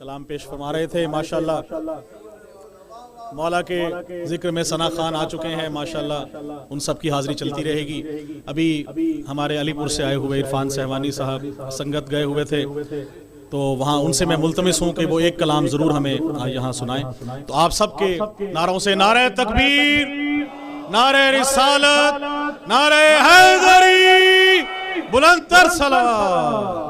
कलाम पेश फरमा रहे थे। माशाल्लाह मौला के जिक्र में सना खान आ चुके हैं, माशाल्लाह उन सब की हाजिरी चलती रहेगी। अभी हमारे अलीपुर से आए हुए इरफान सहवानी साहब संगत गए हुए थे, तो वहाँ उनसे मैं मुल्तमिस हूँ कि वो एक कलाम ज़रूर हमें यहाँ सुनाएं। तो आप सबके नारों से नारे तकबीर, नारे रिसालत, नारे हैदरी, बुलंदतर सलावत।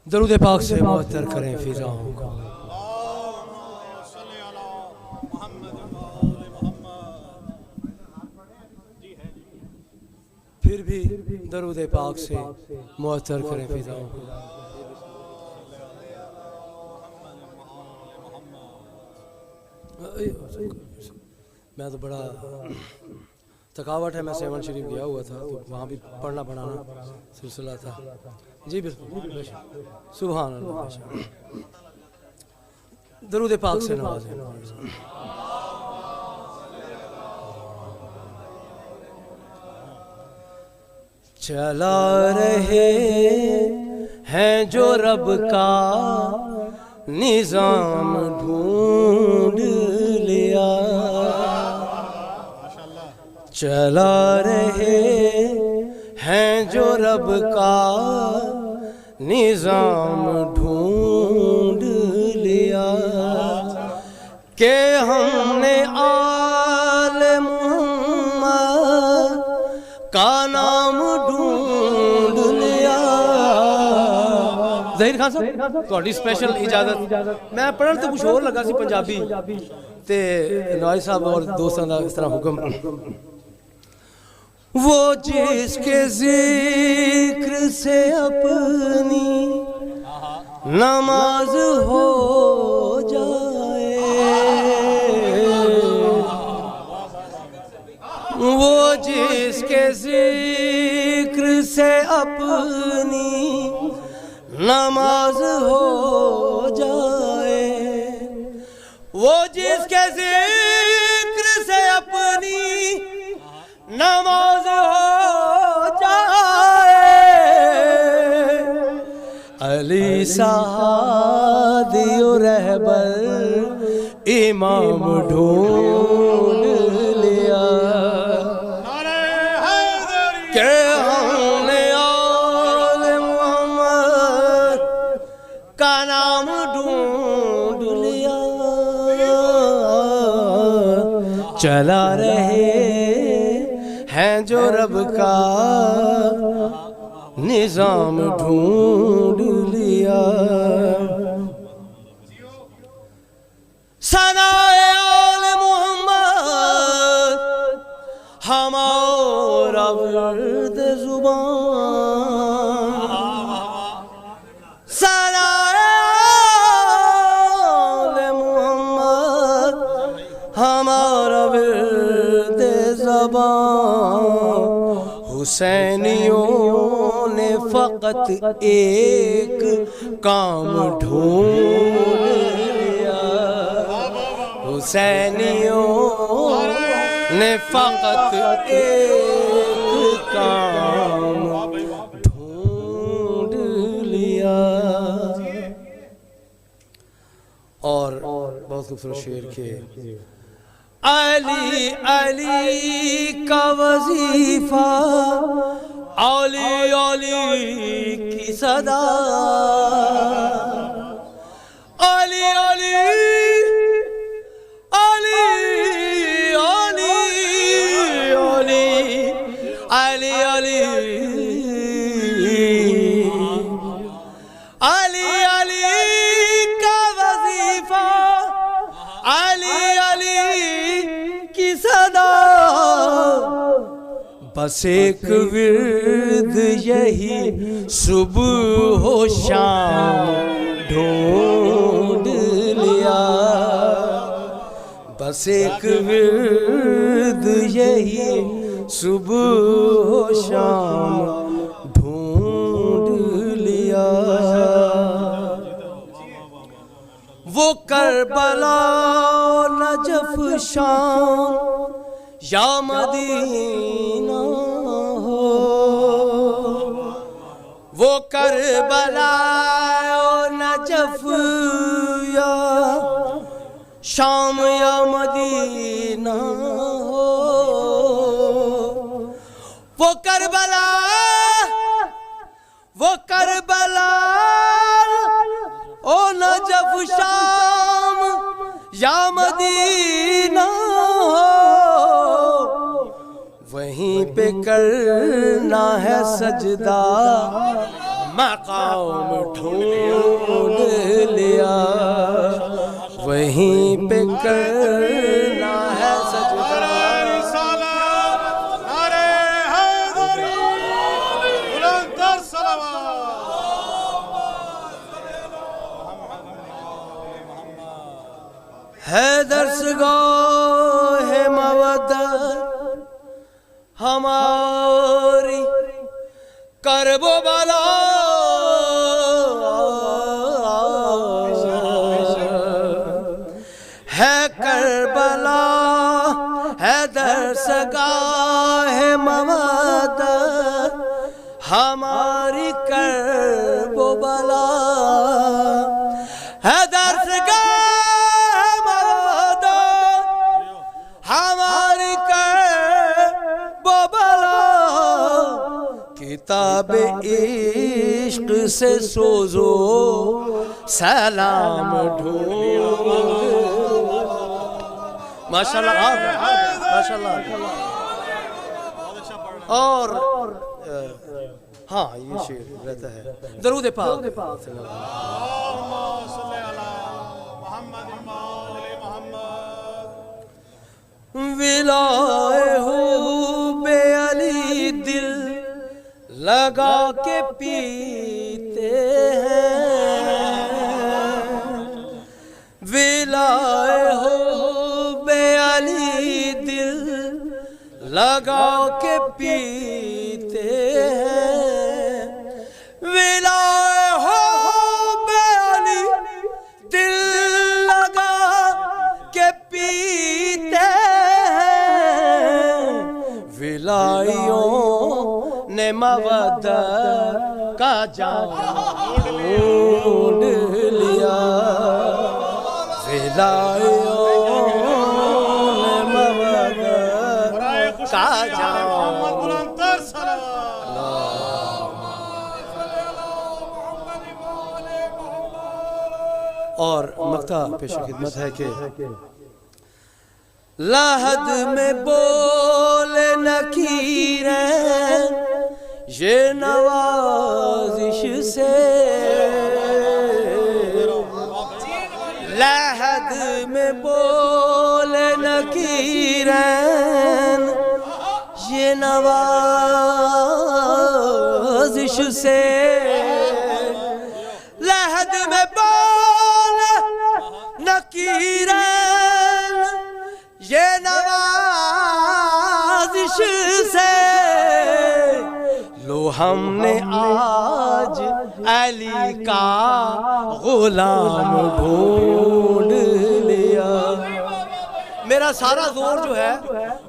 दरूद पाक से मुअत्तर करें फिजाओं को। फिर भी दरूद पाक से मुअत्तर करें फिजाओं को। मैं तो बड़ा थकावट है, मैं सेवन शरीफ गया हुआ था तो वहाँ भी पढ़ना पढ़ाना सिलसिला था। जी बिल्कुल, सुभान अल्लाह। दरूद पाक से नवाज़ें। चला रहे हैं जो रब का निज़ाम ढूंढ लिया, चला रहे हैं जो रब का निज़ाम ढूंढ लिया, कि हमने आले मुहम्मद का नाम ढूंढ लिया। ज़हीर खान साहब थोड़ी स्पेशल इजाजत, मैं पढ़न तो कुछ और लगा सी पंजाबी ते नवाज़ साहब और दोस्तों का इस तरह हुक्म। वो जिसके जिक्र से अपनी नमाज हो जाए, वो जिसके जिक्र से अपनी नमाज हो जाए, वो जिसके जिक्र से अपनी नमाज हो जाए, अली सादियो रहबर इमाम ढूंढ लिया, के हमने आले मुहम्मद का नाम ढूंढ लिया, चला रहे हैं जो रब का निज़ाम ढूंढ लिया। सनाए आले मुहम्मद हमारा वर्द ज़ुबान, सनाए आले मुहम्मद हमारा वर्द ज़ुबान, हुसैनियों ने फ़कत एक काम ढूंढ लिया, हुसैनियों ने फ़कत एक काम ढूंढ लिया। और बहुत खूबसूरत शेर के अली अली का वजीफा, औली औली की सदा, औली औली औली औली औली अली अली अली अली का वजीफा, अली अली की सदा, बस एक विर्द यही सुबह हो शाम ढूंढ लिया, बस एक विर्द यही सुबह हो शाम ढूंढ लिया। वो करबला नजफ शाम या मदीना करबला नजफ या शाम या मदीना हो, वो करबला ओ नजफ शाम या मदीना हो, वहीं पे करना है सजदा, मकाम ढूंढ लिया, वहीं पे करना है सजदा। हैदर सगाहे मवद्दत हमारी करबो बला, है करबला हैदर सगाहे मवद्दत हमारी करबो बला, हैदर सगाहे मवद्दत हमारी करबो बला, किताब इश्क से सोजो सलाम ढूंढ। माशाल्लाह माशाल्लाह। और हाँ ये शेर रहता है दरूद पाक। विलाए हो बे अली दिल लगा के पीते हैं, विलाए हो बे अली दिल लगा के पीते हैं, विलाए हो बे अली दिल लगा के पीते हैं, विलाइयों ने मवद्दत का जाम ढूंढ लिया, विलाइयों ने मवद्दत का जाम। और मक्ता पेश खिदमत है कि लहद में बोले नकीरें ये नवाजिश से, लहद में बोले नकीरें ये नवाजिश से, लहद में बोले नकीरें ये नवाजिश से, लो हमने आज अली का गुलाम ढूंढ लिया। मेरा सारा जोर जो है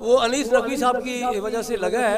वो अनीस नकवी साहब की वजह से लगा है।